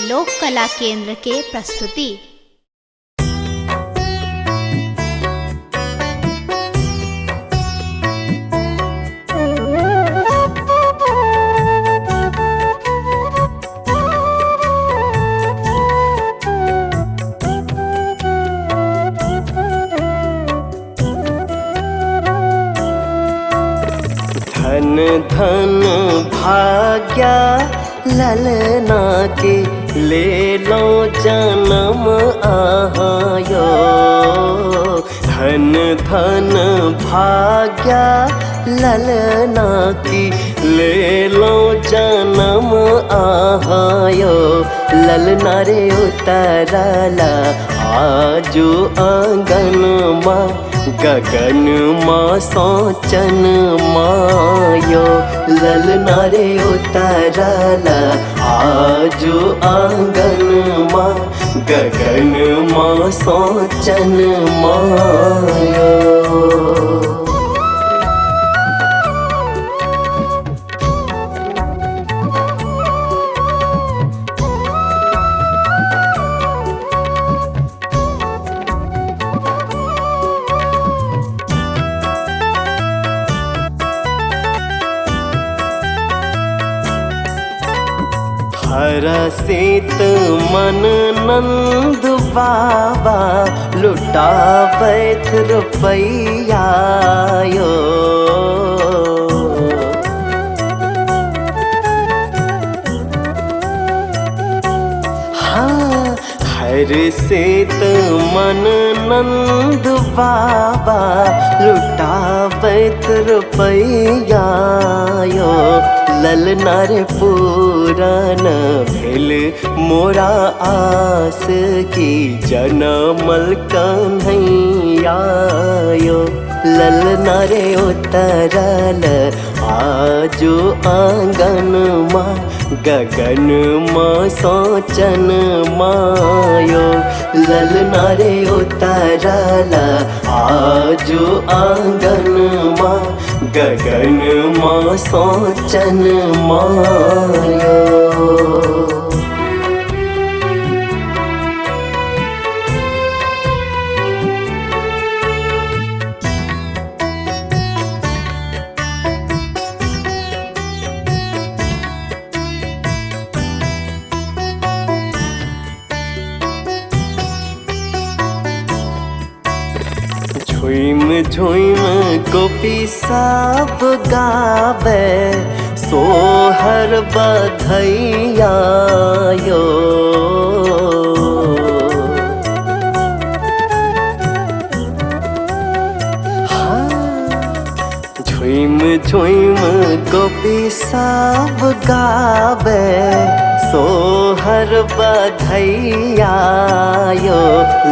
लोक कला केंद्र के प्रस्तुति। धन धन भाग्या ललना के ले लो जन्म आयो। धन धन भाग्या ललना की ले लो जन्म आयो। ललना रे उतरला आजो आंगन माँ गगन माँ सोचन मायो। ललना रे उतरला आजो आंगन माँ गगन माँ सोचन मायो। हरसित मन नंद बाबा लुटावैत रुपैया यो। हाँ हरसित मन नंद बाबा लुटावैत रुपैया यो। ललना रे पूरन भेल मोरा आस की जनमल कन्हैया यो। ललना रे उतरल आजो आंगन माँ गगन माँ सोचन मायो। ललना रे उतरल आजो आंगन माँ गगन माँ सोचन मायो। झुम झुम गोपी सब गावे सोहर बधैया यो। झुम झुम गोपी सब गावे सोहर बधैया यो।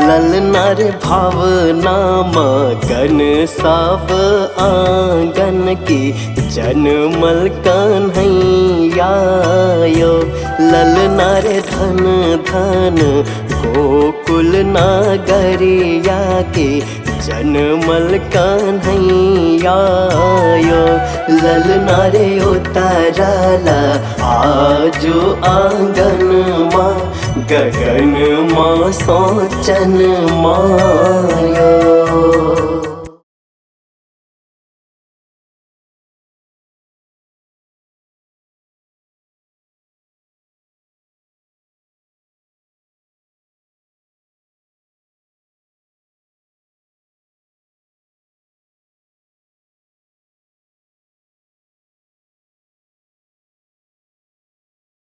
ललना रे भावना मगन सब आंगन की जनमल कन्हैया यो। ललना रे धन धन गोकुल नगरिया के जनमल कन्हैया यो। ललना रे उतरला आजो आंगन माँ गगन माँ सोचन मायो।